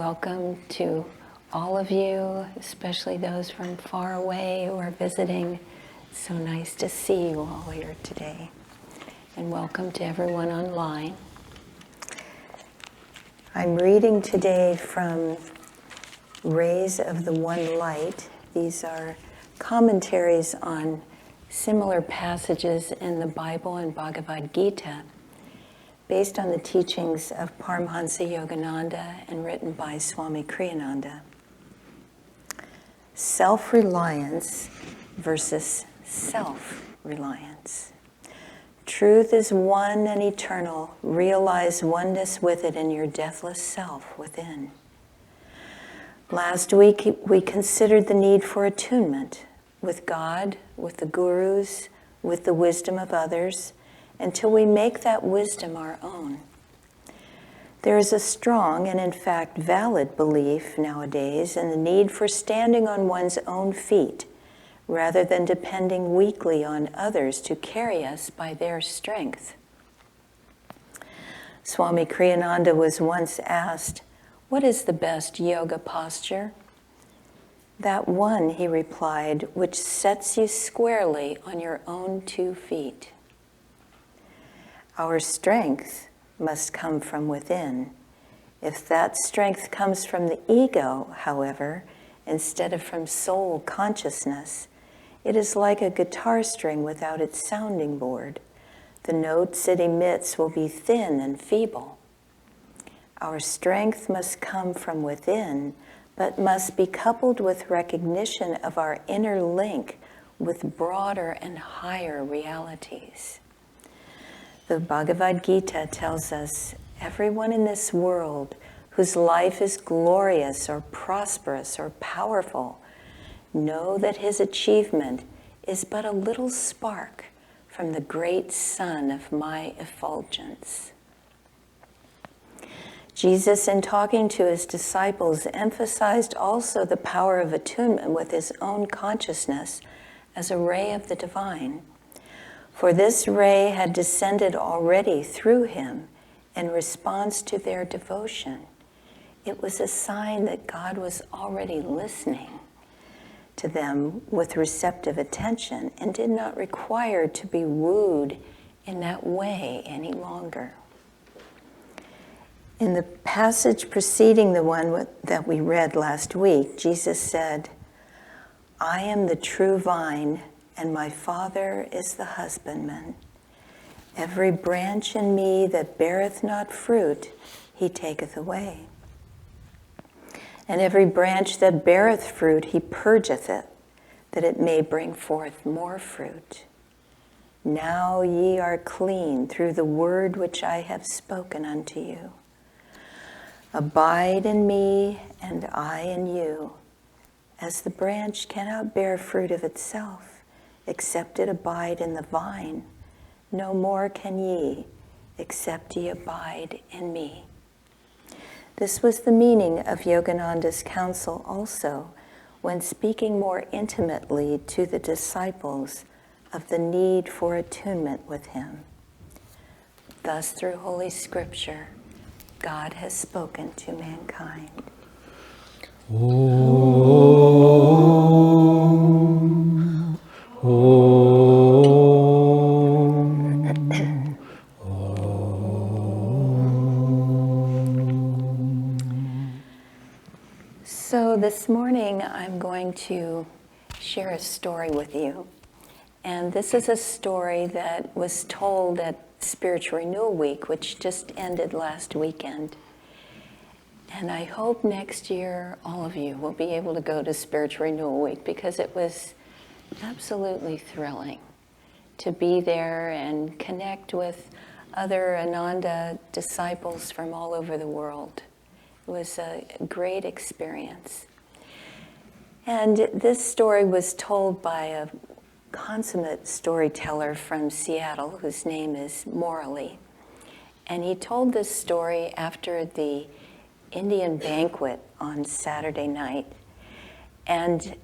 Welcome to all of you, especially those from far away who are visiting. It's so nice to see you all here today. And welcome to everyone online. I'm reading today from Rays of the One Light. These are commentaries on similar passages in the Bible and Bhagavad Gita, based on the teachings of Paramhansa Yogananda and written by Swami Kriyananda. Self-reliance versus self-reliance. Truth is one and eternal. Realize oneness with it in your deathless self within. Last week we considered the need for attunement with God, with the gurus, with the wisdom of others, until we make that wisdom our own. There is a strong and in fact valid belief nowadays in the need for standing on one's own feet rather than depending weakly on others to carry us by their strength. Swami Kriyananda was once asked, "What is the best yoga posture?" "That one," he replied, "which sets you squarely on your own 2 feet." Our strength must come from within. If that strength comes from the ego, however, instead of from soul consciousness, it is like a guitar string without its sounding board. The notes it emits will be thin and feeble. Our strength must come from within, but must be coupled with recognition of our inner link with broader and higher realities. The Bhagavad Gita tells us, everyone in this world whose life is glorious or prosperous or powerful, know that his achievement is but a little spark from the great sun of my effulgence. Jesus, in talking to his disciples, emphasized also the power of attunement with his own consciousness as a ray of the divine. For this ray had descended already through him in response to their devotion. It was a sign that God was already listening to them with receptive attention and did not require to be wooed in that way any longer. In the passage preceding the one that we read last week, Jesus said, "I am the true vine, and my Father is the husbandman. Every branch in me that beareth not fruit, he taketh away. And every branch that beareth fruit, he purgeth it, that it may bring forth more fruit. Now ye are clean through the word which I have spoken unto you. Abide in me, and I in you. As the branch cannot bear fruit of itself, except it abide in the vine, no more can ye, except ye abide in me." This was the meaning of Yogananda's counsel also, when speaking more intimately to the disciples of the need for attunement with him. Thus, through Holy Scripture, God has spoken to mankind. So this morning I'm going to share a story with you. And this is a story that was told at Spiritual Renewal Week, which just ended last weekend. And I hope next year all of you will be able to go to Spiritual Renewal Week, because it was absolutely thrilling to be there and connect with other Ananda disciples from all over the world. It was a great experience. And this story was told by a consummate storyteller from Seattle whose name is Morley. And he told this story after the Indian banquet on Saturday night. And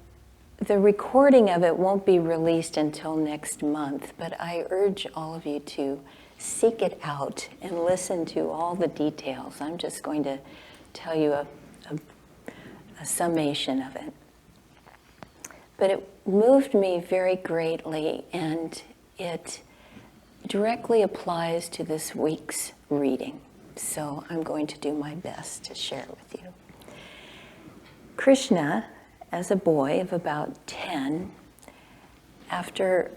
the recording of it won't be released until next month, but I urge all of you to seek it out and listen to all the details. I'm just going to tell you a a summation of it. But it moved me very greatly, and it directly applies to this week's reading. So I'm going to do my best to share it with you. Krishna, as a boy of about 10, after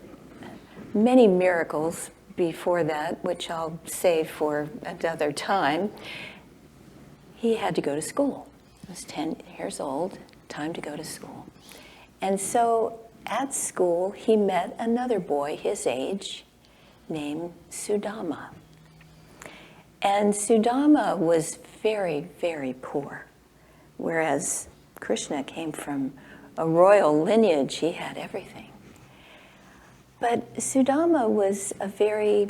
many miracles before that, which I'll save for another time, he had to go to school. He was 10 years old, time to go to school. And so at school, he met another boy his age named Sudama. And Sudama was very, very poor, whereas Krishna came from a royal lineage. He had everything. But Sudama was a very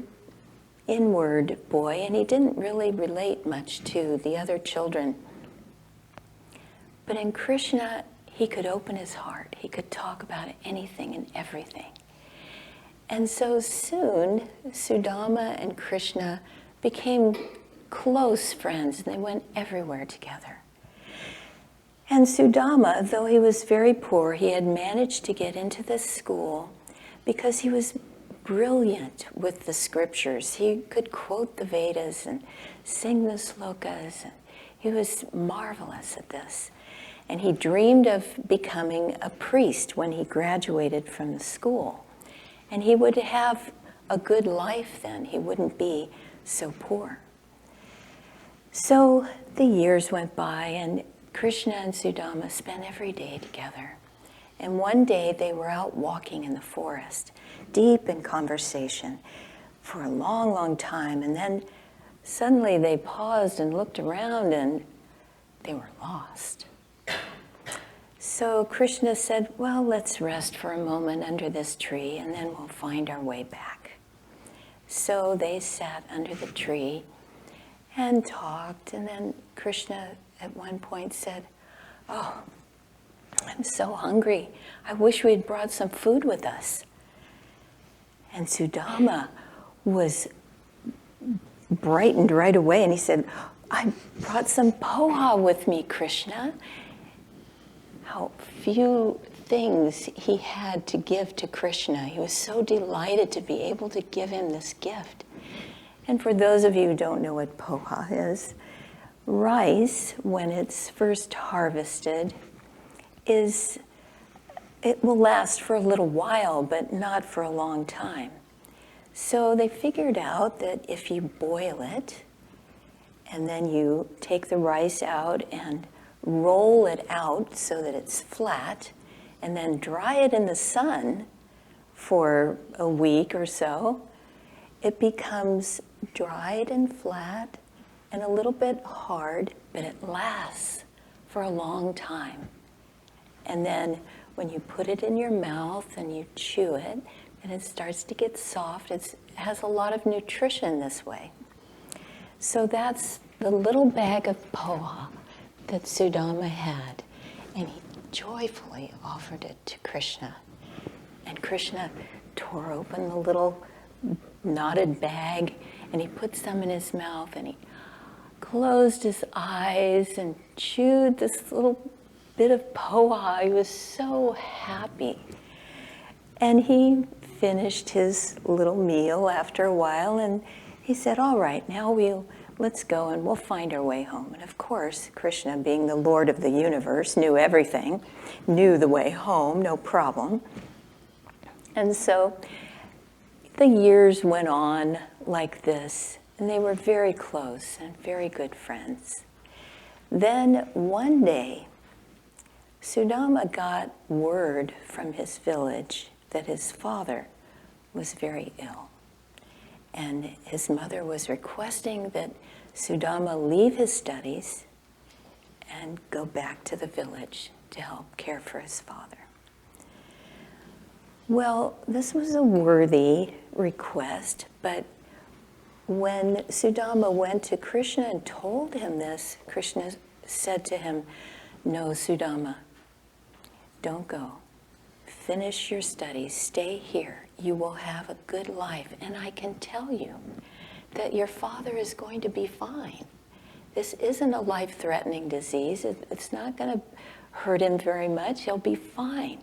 inward boy, and he didn't really relate much to the other children. But in Krishna, he could open his heart. He could talk about anything and everything. And so soon, Sudama and Krishna became close friends, and they went everywhere together. And Sudama, though he was very poor, he had managed to get into this school because he was brilliant with the scriptures. He could quote the Vedas and sing the slokas. And he was marvelous at this. And he dreamed of becoming a priest when he graduated from the school. And he would have a good life then. He wouldn't be so poor. So the years went by, and Krishna and Sudama spent every day together. And one day they were out walking in the forest, deep in conversation for a long, long time. And then suddenly they paused and looked around, and they were lost. So Krishna said, well, let's rest for a moment under this tree, and then we'll find our way back. So they sat under the tree and talked, and then Krishna at one point said, oh, I'm so hungry. I wish we had brought some food with us. And Sudama was brightened right away, and he said, I brought some poha with me, Krishna. How few things he had to give to Krishna. He was so delighted to be able to give him this gift. And for those of you who don't know what poha is, rice, when it's first harvested, it will last for a little while, but not for a long time. So they figured out that if you boil it, and then you take the rice out and roll it out so that it's flat, and then dry it in the sun for a week or so, it becomes dried and flat and a little bit hard, but it lasts for a long time. And then when you put it in your mouth and you chew it, and it starts to get soft, it has a lot of nutrition this way. So that's the little bag of poha that Sudama had, and he joyfully offered it to Krishna. And Krishna tore open the little knotted bag, and he put some in his mouth, and he closed his eyes and chewed this little bit of poha. He was so happy. And he finished his little meal after a while, and he said, all right, now let's go and we'll find our way home. And of course, Krishna, being the Lord of the universe, knew everything, knew the way home, no problem. And so the years went on like this, and they were very close and very good friends. Then one day, Sudama got word from his village that his father was very ill. And his mother was requesting that Sudama leave his studies and go back to the village to help care for his father. Well, this was a worthy request, but when Sudama went to Krishna and told him this, Krishna said to him, no, Sudama, don't go. Finish your studies, stay here. You will have a good life. And I can tell you that your father is going to be fine. This isn't a life-threatening disease. It's not going to hurt him very much. He'll be fine.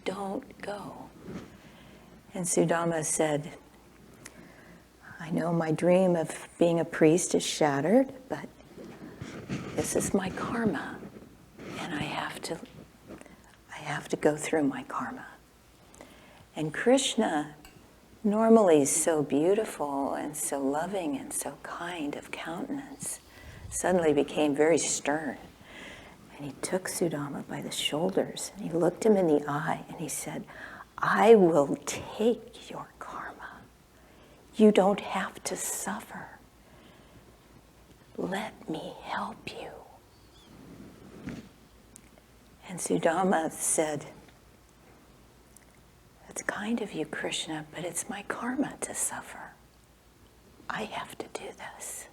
Don't go. And Sudama said, I know my dream of being a priest is shattered, but this is my karma, and I have to go through my karma. And Krishna, normally so beautiful and so loving and so kind of countenance, suddenly became very stern. And he took Sudama by the shoulders, and he looked him in the eye, and he said, I will take your karma. You don't have to suffer. Let me help you. And Sudama said, it's kind of you, Krishna, but it's my karma to suffer. I have to do this.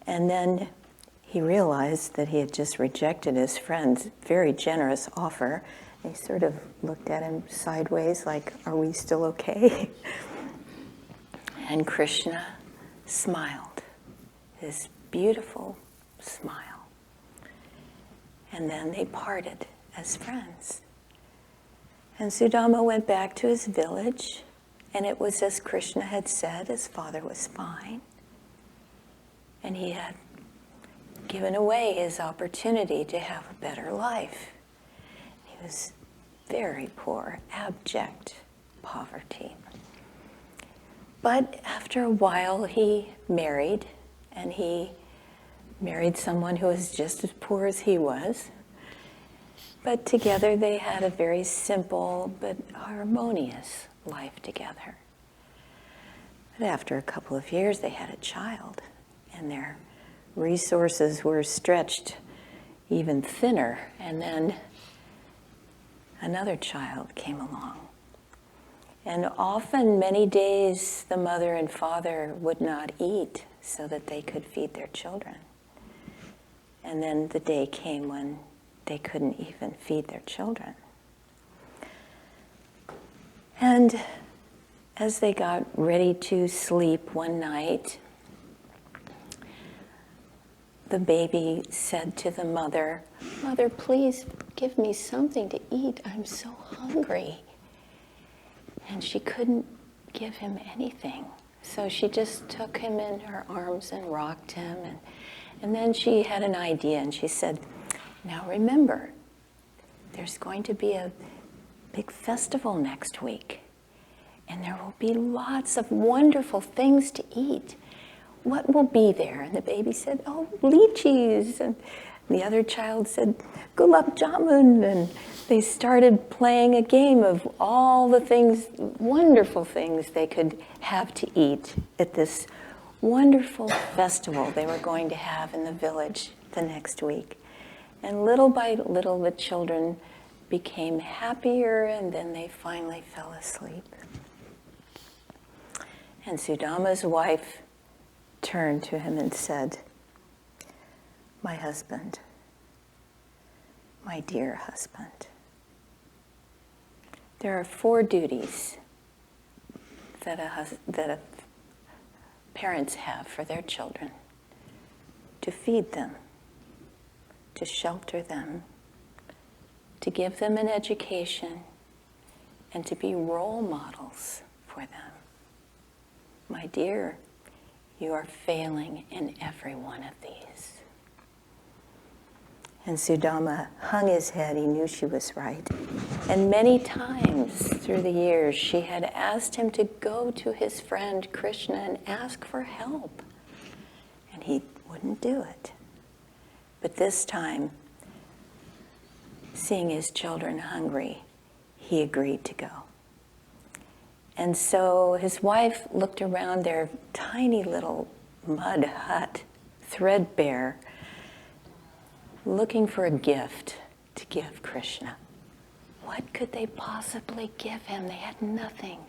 And then he realized that he had just rejected his friend's very generous offer. He sort of looked at him sideways like, are we still okay? And Krishna smiled, his beautiful smile. And then they parted as friends. And Sudama went back to his village, and it was as Krishna had said, his father was fine. And he had given away his opportunity to have a better life. He was very poor, abject poverty. But after a while, he married, and he married someone who was just as poor as he was. But together they had a very simple but harmonious life together. But after a couple of years, they had a child, and their resources were stretched even thinner. And then another child came along. And often, many days, the mother and father would not eat so that they could feed their children. And then the day came when they couldn't even feed their children. And as they got ready to sleep one night, the baby said to the mother, "Mother, please give me something to eat. I'm so hungry." And she couldn't give him anything. So she just took him in her arms and rocked him. And then she had an idea, and she said, "Now remember, there's going to be a big festival next week, and there will be lots of wonderful things to eat. What will be there?" And the baby said, "Oh, lychees." And the other child said, "Gulab jamun." And they started playing a game of all the things, wonderful things they could have to eat at this wonderful festival they were going to have in the village the next week. And little by little, the children became happier, and then they finally fell asleep. And Sudama's wife turned to him and said, "My husband, my dear husband, there are 4 duties that parents have for their children: to feed them, to shelter them, to give them an education, and to be role models for them. My dear, you are failing in every one of these." And Sudama hung his head. He knew she was right. And many times through the years, she had asked him to go to his friend Krishna and ask for help. And he wouldn't do it. But this time, seeing his children hungry, he agreed to go. And so his wife looked around their tiny little mud hut, threadbare, looking for a gift to give Krishna. What could they possibly give him? They had nothing.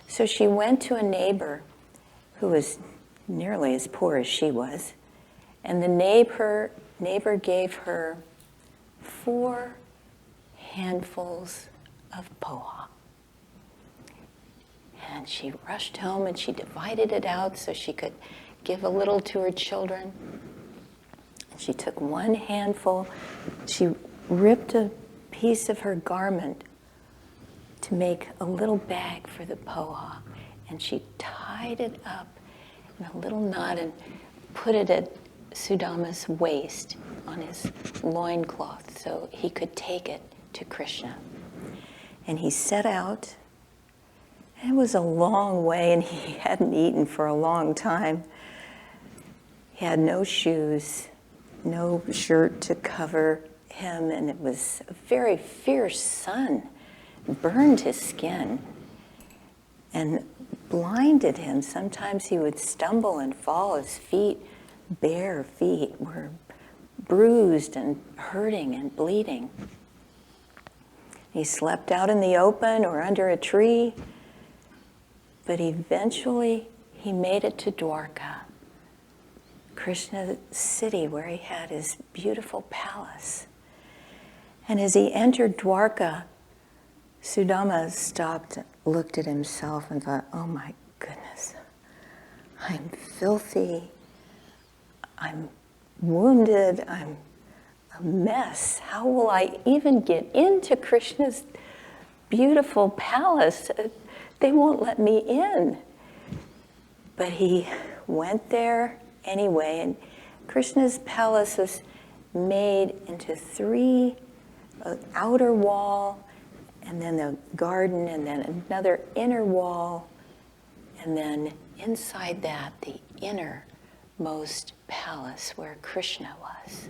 So she went to a neighbor who was nearly as poor as she was, and the neighbor gave her 4 handfuls of poha. And she rushed home and she divided it out so she could give a little to her children. And she took one handful, she ripped a piece of her garment to make a little bag for the poha. And she tied it up in a little knot and put it at Sudama's waist on his loincloth so he could take it to Krishna. And he set out. It was a long way, and he hadn't eaten for a long time. He had no shoes, no shirt to cover him, and it was a very fierce sun. It burned his skin and blinded him. Sometimes he would stumble and fall. His feet, bare feet, were bruised and hurting and bleeding. He slept out in the open or under a tree. But eventually, he made it to Dwarka, Krishna's city where he had his beautiful palace. And as he entered Dwarka, Sudama stopped, looked at himself and thought, oh my goodness, I'm filthy, I'm wounded, I'm a mess. How will I even get into Krishna's beautiful palace? They won't let me in. But he went there anyway, and Krishna's palace was made into three, an outer wall, and then a garden, and then another inner wall, and then inside that, the innermost palace where Krishna was.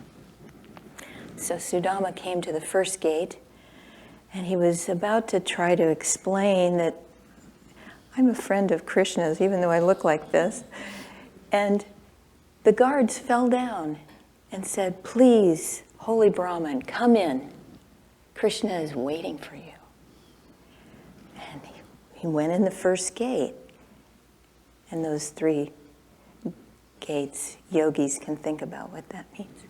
So Sudama came to the first gate, and he was about to try to explain that I'm a friend of Krishna's, even though I look like this. And the guards fell down and said, please, holy Brahmin, come in. Krishna is waiting for you. And he went in the first gate. And those three gates, yogis can think about what that means.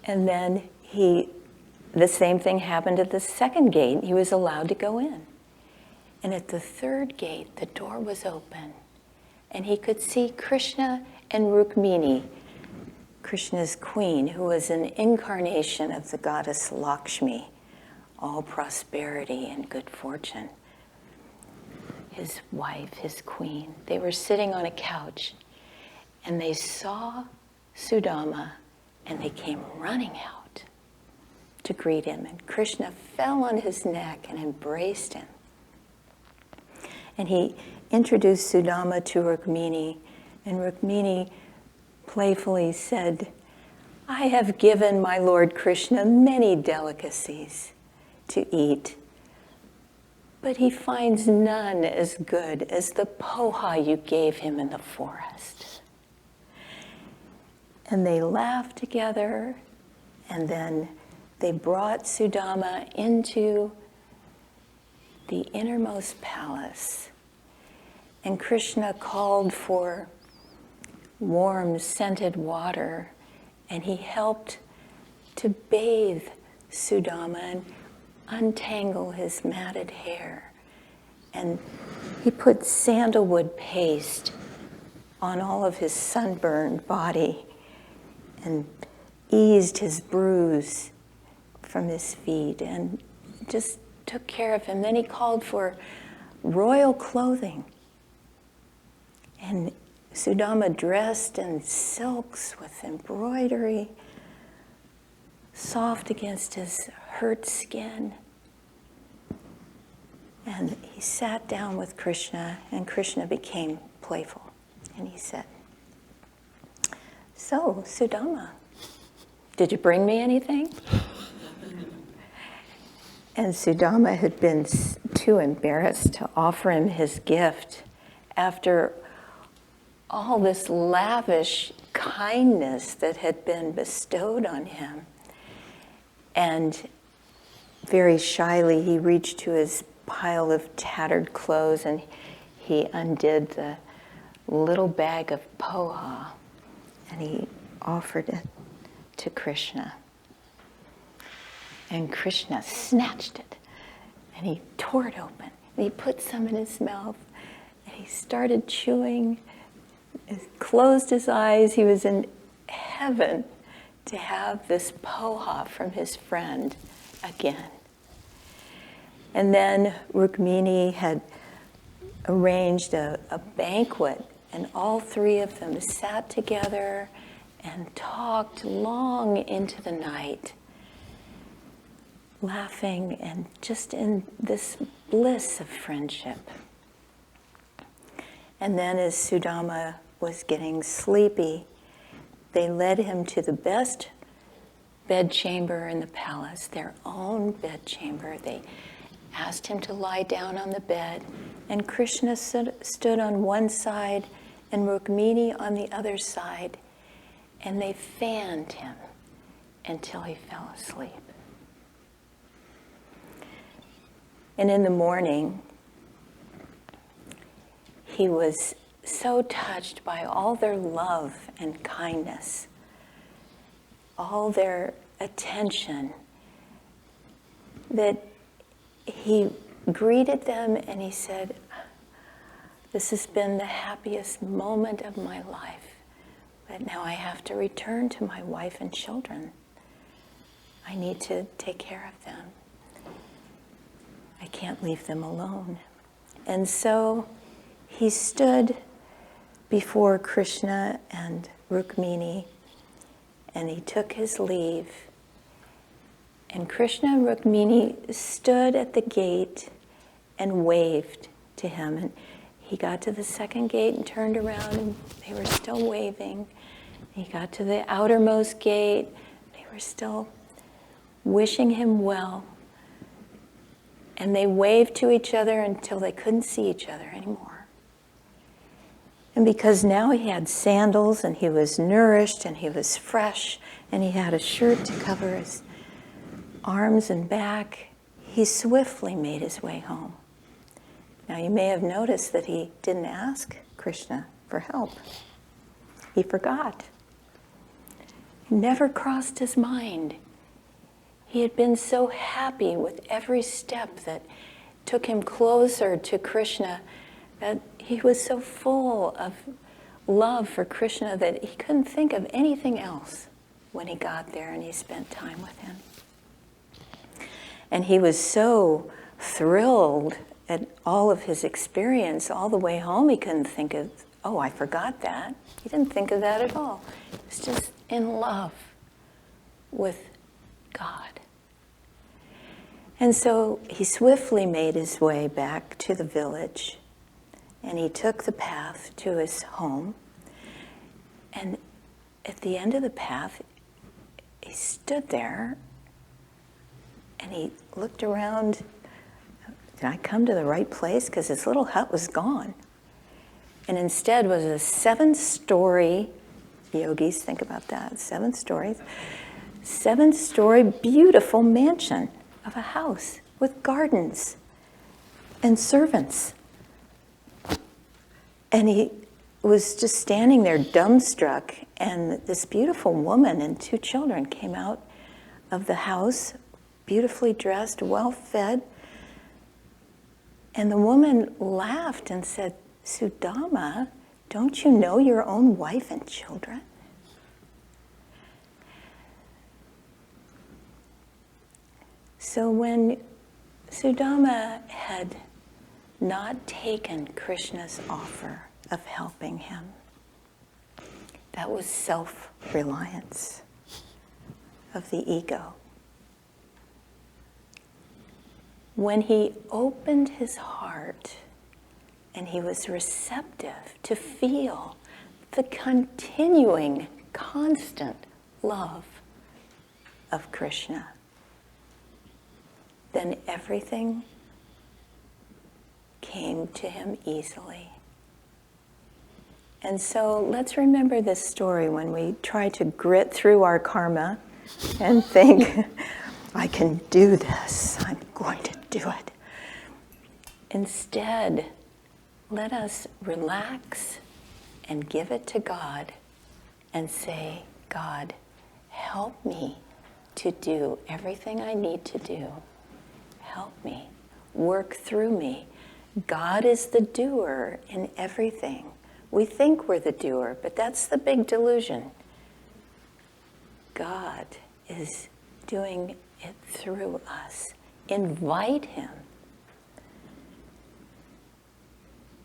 And then the same thing happened at the second gate. He was allowed to go in. And at the third gate, the door was open, and he could see Krishna and Rukmini, Krishna's queen, who was an incarnation of the goddess Lakshmi, all prosperity and good fortune. His wife, his queen, they were sitting on a couch, and they saw Sudama, and they came running out to greet him. And Krishna fell on his neck and embraced him. And he introduced Sudama to Rukmini, and Rukmini playfully said, I have given my Lord Krishna many delicacies to eat, but he finds none as good as the poha you gave him in the forest. And they laughed together, and then they brought Sudama into the innermost palace, and Krishna called for warm, scented water, and he helped to bathe Sudama and untangle his matted hair. And he put sandalwood paste on all of his sunburned body and eased his bruise from his feet and just took care of him. Then he called for royal clothing. And Sudama dressed in silks with embroidery, soft against his hurt skin. And he sat down with Krishna, and Krishna became playful. And he said, so, Sudama, did you bring me anything? And Sudama had been too embarrassed to offer him his gift after all this lavish kindness that had been bestowed on him. And very shyly, he reached to his pile of tattered clothes and he undid the little bag of poha and he offered it to Krishna. And Krishna snatched it and he tore it open and he put some in his mouth he started chewing, closed his eyes. He was in heaven to have this poha from his friend again. And then Rukmini had arranged a banquet, and all three of them sat together and talked long into the night, laughing and just in this bliss of friendship. And then as Sudama was getting sleepy, they led him to the best bedchamber in the palace, their own bedchamber. They asked him to lie down on the bed, and Krishna stood on one side and Rukmini on the other side, and they fanned him until he fell asleep. And in the morning, he was so touched by all their love and kindness, all their attention, that he greeted them and he said, "This has been the happiest moment of my life, but now I have to return to my wife and children. I need to take care of them. I can't leave them alone." And so he stood before Krishna and Rukmini, and he took his leave. And Krishna and Rukmini stood at the gate and waved to him. And he got to the second gate and turned around, and they were still waving. He got to the outermost gate. They were still wishing him well. And they waved to each other until they couldn't see each other anymore. And because now he had sandals and he was nourished and he was fresh and he had a shirt to cover his arms and back, he swiftly made his way home. Now you may have noticed that he didn't ask Krishna for help. He forgot. It never crossed his mind. He had been so happy with every step that took him closer to Krishna, that he was so full of love for Krishna that he couldn't think of anything else when he got there and he spent time with him. And he was so thrilled at all of his experience all the way home, he couldn't think of, oh, I forgot that. He didn't think of that at all. He was just in love with God. And so he swiftly made his way back to the village, and he took the path to his home. And at the end of the path, he stood there and he looked around. Did I come to the right place? Because his little hut was gone. And instead was a 7-story, yogis, think about that, 7 stories, 7-story beautiful mansion of a house with gardens and servants. And he was just standing there dumbstruck, and this beautiful woman and 2 children came out of the house, beautifully dressed, well-fed. And the woman laughed and said, "Sudama, don't you know your own wife and children?" So when Sudama had not taken Krishna's offer of helping him, that was self-reliance of the ego. When he opened his heart and he was receptive to feel the continuing, constant love of Krishna, then everything came to him easily. And so let's remember this story when we try to grit through our karma and think, I can do this, I'm going to do it. Instead, let us relax and give it to God and say, God, help me to do everything I need to do. Help me, work through me, God is the doer in everything. We think we're the doer, but that's the big delusion. God is doing it through us. Invite him.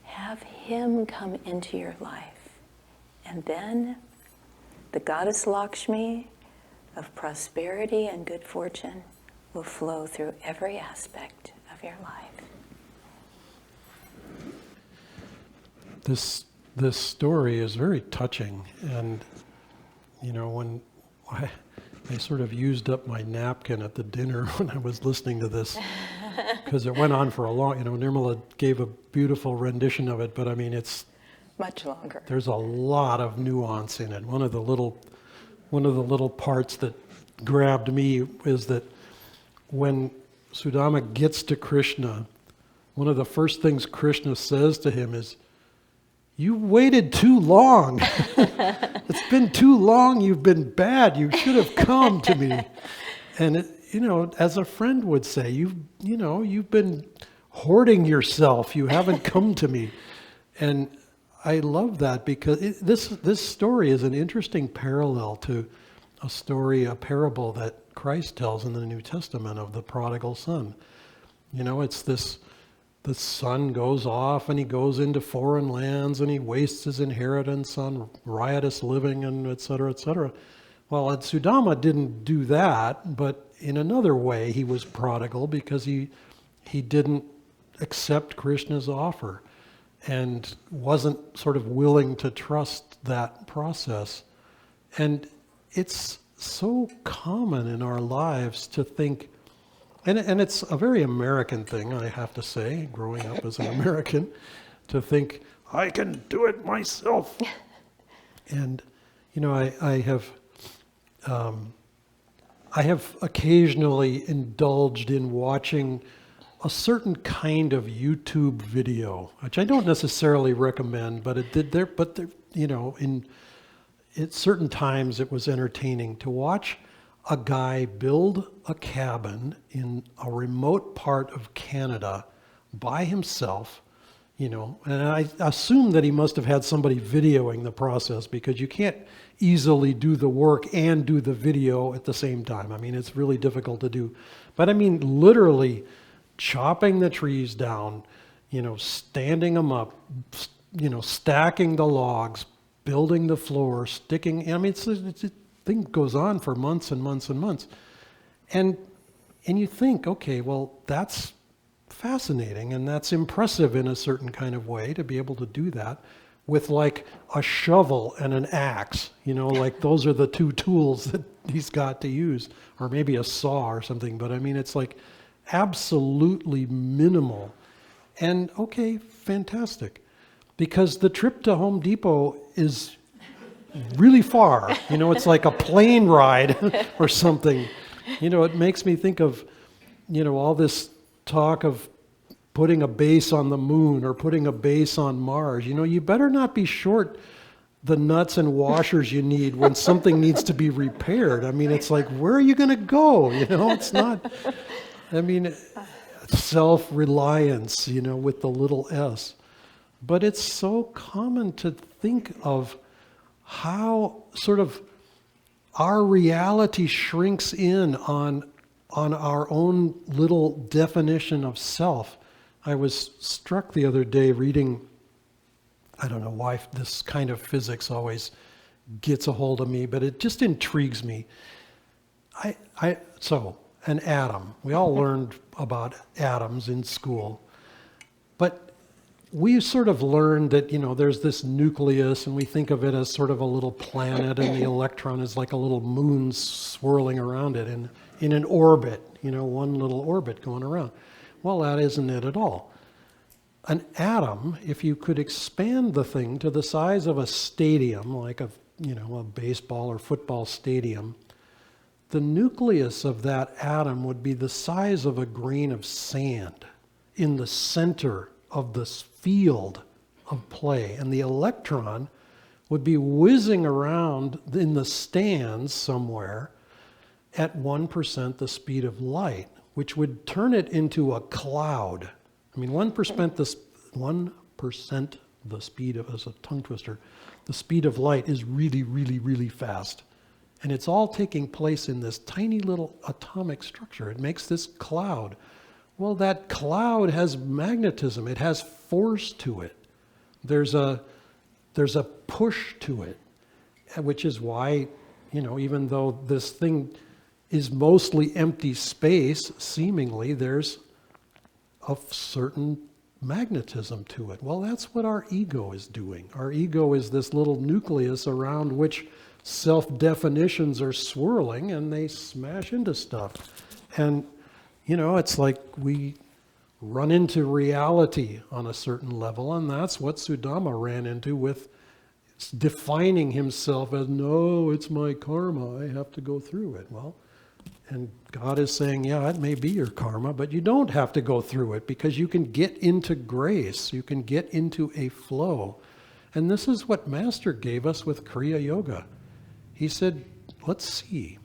Have him come into your life. And then the goddess Lakshmi of prosperity and good fortune will flow through every aspect of your life. This story is very touching, and when I sort of used up my napkin at the dinner when I was listening to this, because it went on for a long. Nirmala gave a beautiful rendition of it, but I mean it's much longer. There's a lot of nuance in it. One of the little parts that grabbed me is that when Sudama gets to Krishna, one of the first things Krishna says to him is, "You waited too long. It's been too long. You've been bad. You should have come to me." And as a friend would say, you've been hoarding yourself. You haven't come to me. And I love that because this story is an interesting parallel to a parable that Christ tells in the New Testament of the prodigal son. It's the son goes off and he goes into foreign lands and he wastes his inheritance on riotous living and et cetera, et cetera. Well, Sudama didn't do that, but in another way he was prodigal because he didn't accept Krishna's offer and wasn't sort of willing to trust that process. And it's so common in our lives to think, and it's a very American thing, I have to say, growing up as an American, to think, I can do it myself. And, I have occasionally indulged in watching a certain kind of YouTube video, which I don't necessarily recommend, but in certain times it was entertaining to watch a guy build a cabin in a remote part of Canada by himself, and I assume that he must have had somebody videoing the process because you can't easily do the work and do the video at the same time. I mean, it's really difficult to do. But I mean, literally chopping the trees down, standing them up, stacking the logs, building the floor, sticking, I mean, the thing goes on for months and months and months. And you think, okay, well, that's fascinating and that's impressive in a certain kind of way to be able to do that with like a shovel and an axe, like those are the two tools that he's got to use, or maybe a saw or something. But I mean, it's like absolutely minimal. And okay, fantastic. Because the trip to Home Depot is really far. It's like a plane ride or something. It makes me think of, all this talk of putting a base on the moon or putting a base on Mars. You better not be short the nuts and washers you need when something needs to be repaired. I mean, it's like, where are you going to go? It's not, I mean, self-reliance, with the little s. But it's so common to think of how sort of our reality shrinks in on our own little definition of self. I was struck the other day reading, I don't know why this kind of physics always gets a hold of me, but it just intrigues me. So an atom, we all learned about atoms in school, but we sort of learned that, there's this nucleus and we think of it as sort of a little planet and the electron is like a little moon swirling around it in an orbit, one little orbit going around. Well, that isn't it at all. An atom, if you could expand the thing to the size of a stadium, like a baseball or football stadium, the nucleus of that atom would be the size of a grain of sand in the center of this field of play. And the electron would be whizzing around in the stands somewhere at 1% the speed of light, which would turn it into a cloud, I mean, 1% 1% the speed of, as a tongue twister, the speed of light is really, really, really fast. And it's all taking place in this tiny little atomic structure. It makes this cloud. Well, that cloud has magnetism. It has force to it. There's a push to it, which is why, even though this thing is mostly empty space, seemingly, there's a certain magnetism to it. Well, that's what our ego is doing. Our ego is this little nucleus around which self-definitions are swirling, and they smash into stuff. And, it's like we run into reality on a certain level, and that's what Sudama ran into with defining himself as, no, it's my karma, I have to go through it. Well, and God is saying, yeah, it may be your karma, but you don't have to go through it, because you can get into grace, you can get into a flow. And this is what Master gave us with kriya-yoga. He said, let's see,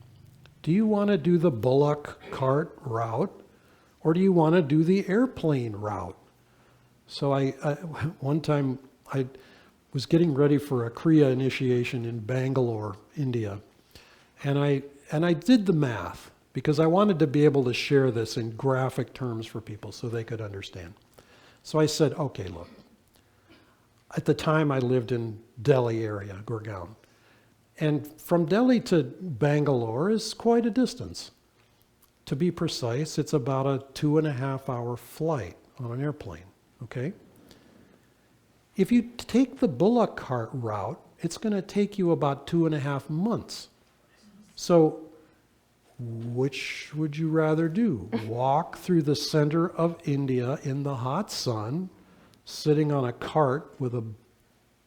do you want to do the bullock cart route, or do you want to do the airplane route? So I one time I was getting ready for a kriya initiation in Bangalore, India, and I did the math, because I wanted to be able to share this in graphic terms for people so they could understand. So I said, okay, look, at the time I lived in Delhi area, Gurgaon. And from Delhi to Bangalore is quite a distance. To be precise, it's about a 2.5-hour flight on an airplane, okay? If you take the bullock cart route, it's going to take you about 2.5 months. So which would you rather do? Walk through the center of India in the hot sun, sitting on a cart with a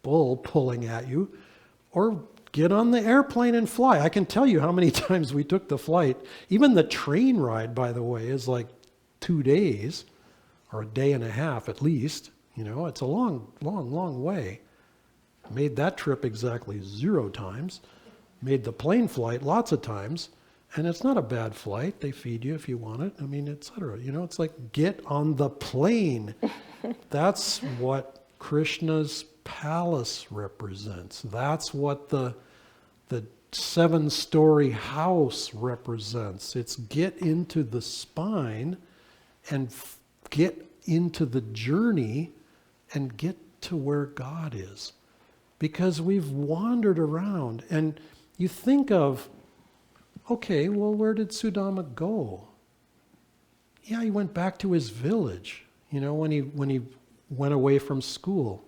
bull pulling at you, or get on the airplane and fly? I can tell you how many times we took the flight. Even the train ride, by the way, is like 2 days, or a day and a half at least. It's a long, long, long way. Made that trip exactly 0 times. Made the plane flight lots of times. And it's not a bad flight. They feed you if you want it. I mean, etc. It's like, get on the plane. That's what Krishna's palace represents. That's what the 7-story house represents. It's get into the spine and get into the journey and get to where God is. Because we've wandered around, and you think of, okay, well, where did Sudama go? Yeah, he went back to his village, when he went away from school.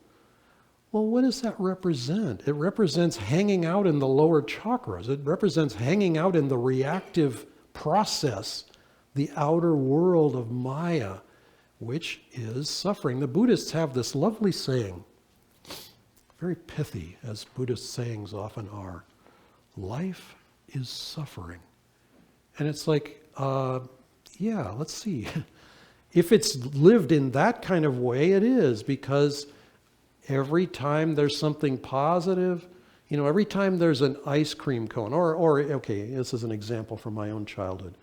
Well, what does that represent? It represents hanging out in the lower chakras. It represents hanging out in the reactive process, the outer world of Maya, which is suffering. The Buddhists have this lovely saying, very pithy, as Buddhist sayings often are. Life is suffering. And it's like, yeah, let's see. If it's lived in that kind of way, it is, because every time there's something positive, every time there's an ice cream cone, or okay, this is an example from my own childhood.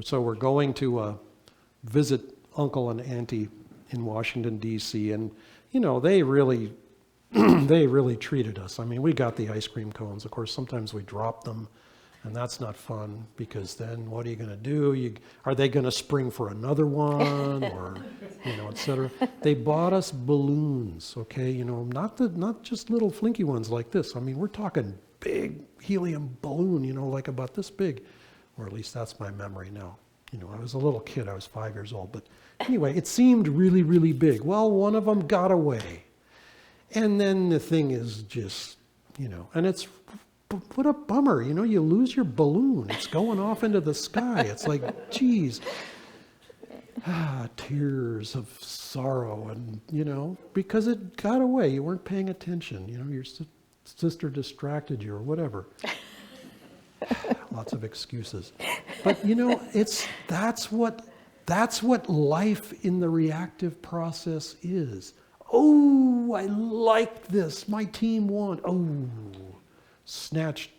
So we're going to visit Uncle and Auntie in Washington, D.C., and, they really they really treated us. I mean, we got the ice cream cones. Of course, sometimes we dropped them, and that's not fun, because then what are you going to do? Are they going to spring for another one, or, et cetera? They bought us balloons, okay? Not just little flinky ones like this. I mean, we're talking big helium balloon, like about this big, or at least that's my memory now. I was a little kid. I was 5 years old, but anyway, it seemed really, really big. Well, one of them got away. And then the thing is just, and it's, what a bummer, you lose your balloon. It's going off into the sky. It's like, geez, tears of sorrow, and, because it got away. You weren't paying attention. Your sister distracted you or whatever. Lots of excuses. But, that's what life in the reactive process is. Oh, I like this. My team won. Oh, snatched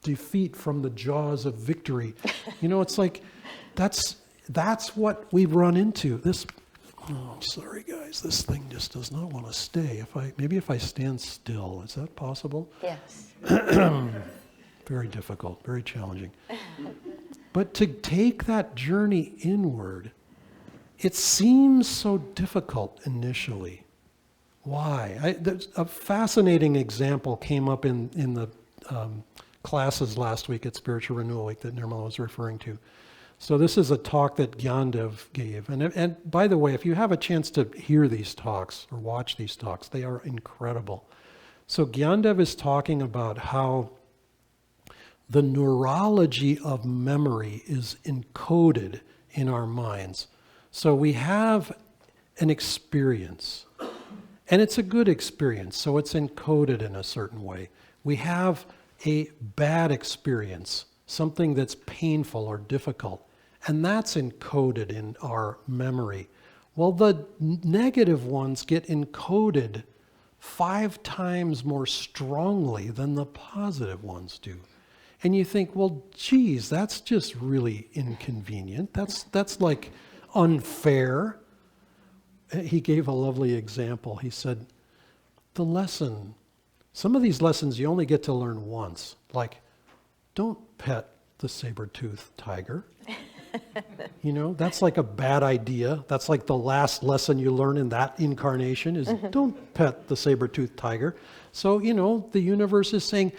defeat from the jaws of victory. It's like, that's what we've run into. Oh, I'm sorry, guys. This thing just does not want to stay. Maybe if I stand still, is that possible? Yes. Very difficult, very challenging. But to take that journey inward, it seems so difficult initially. Why? There's a fascinating example came up in the classes last week at Spiritual Renewal Week that Nirmala was referring to. So this is a talk that Gyandev gave. And by the way, if you have a chance to hear these talks or watch these talks, they are incredible. So Gyandev is talking about how the neurology of memory is encoded in our minds. So we have an experience, and it's a good experience, so it's encoded in a certain way. We have a bad experience, something that's painful or difficult, and that's encoded in our memory. Well, the negative ones get encoded 5 times more strongly than the positive ones do. And you think, well, geez, that's just really inconvenient. That's like unfair. He gave a lovely example. He said, some of these lessons you only get to learn once. Like, don't pet the saber-toothed tiger. That's like a bad idea. That's like the last lesson you learn in that incarnation is don't pet the saber-toothed tiger. So, the universe is saying,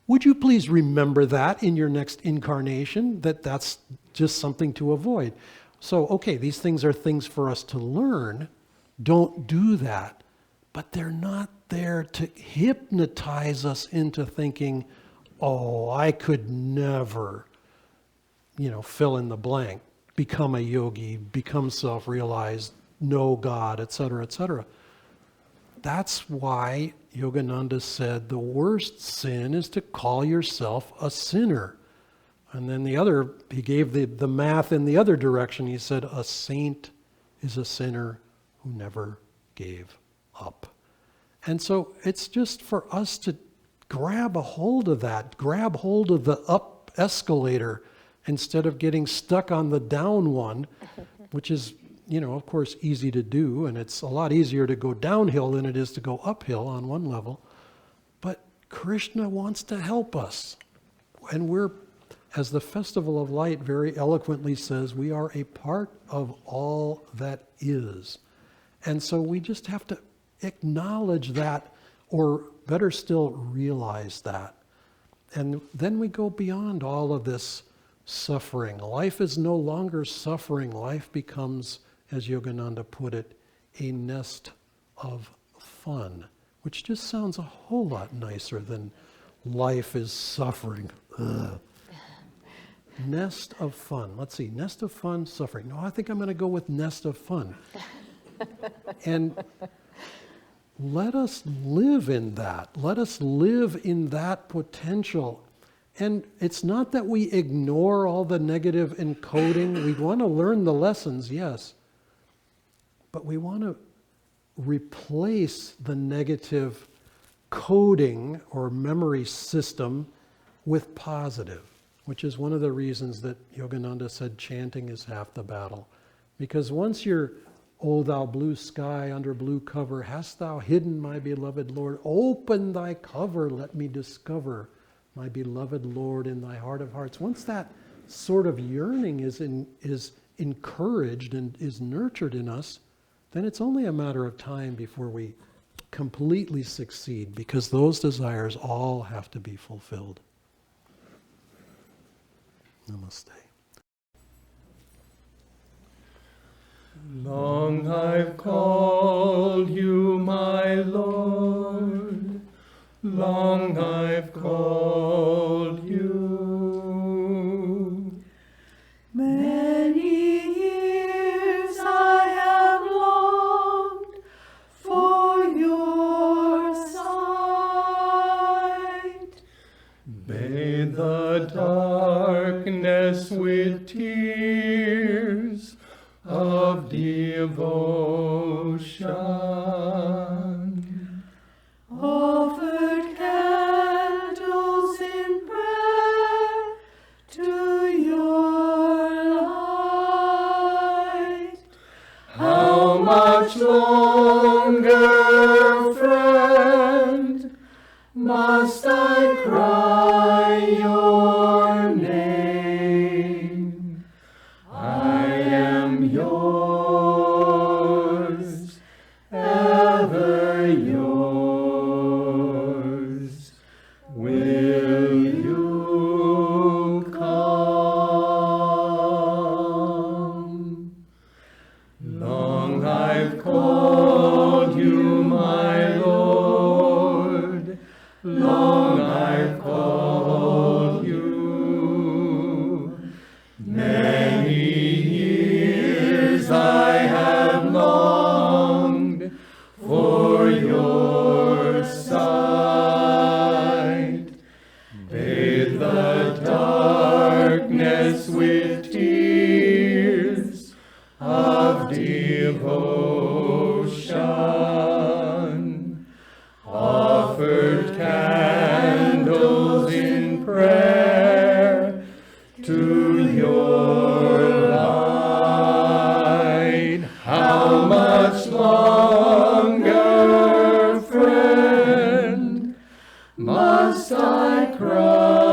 would you please remember that in your next incarnation, that's just something to avoid. So, okay, these things are things for us to learn. Don't do that. But they're not there to hypnotize us into thinking, oh, I could never, fill in the blank, become a yogi, become self-realized, know God, etc., etc. That's why Yogananda said the worst sin is to call yourself a sinner. And then he gave the math in the other direction. He said a saint is a sinner who never gave up. And so it's just for us to grab a hold of that, grab hold of the up escalator instead of getting stuck on the down one, which is, of course, easy to do. And it's a lot easier to go downhill than it is to go uphill on one level. But Krishna wants to help us. And we're, as the Festival of Light very eloquently says, we are a part of all that is. And so we just have to acknowledge that, or better still, realize that. And then we go beyond all of this suffering. Life is no longer suffering. Life becomes, as Yogananda put it, a nest of fun, which just sounds a whole lot nicer than life is suffering. Ugh. Nest of fun. Let's see, nest of fun, suffering. No, I think I'm going to go with nest of fun. And let us live in that. Let us live in that potential. And it's not that we ignore all the negative encoding. We want to learn the lessons, yes. But we want to replace the negative coding or memory system with positive, which is one of the reasons that Yogananda said chanting is half the battle. Because once you're, O thou blue sky under blue cover, hast thou hidden my beloved Lord? Open thy cover, let me discover my beloved Lord in thy heart of hearts. Once that sort of yearning is encouraged and is nurtured in us, then it's only a matter of time before we completely succeed, because those desires all have to be fulfilled. Namaste. Long I've called you, my Lord, long I've called you. Many years I have longed for your sight. Bathe the darkness with tears of devotion. Offered candles in prayer to your light. How my much longer, friend, must I cry your name? I am yours, ever yours. Will you come? Long I've called you, my Lord, long I've called you. Many years I have longed for your sight. Bathe the darkness with tears of devotion, offered candles in prayer to your light. How much longer, friend, must I cry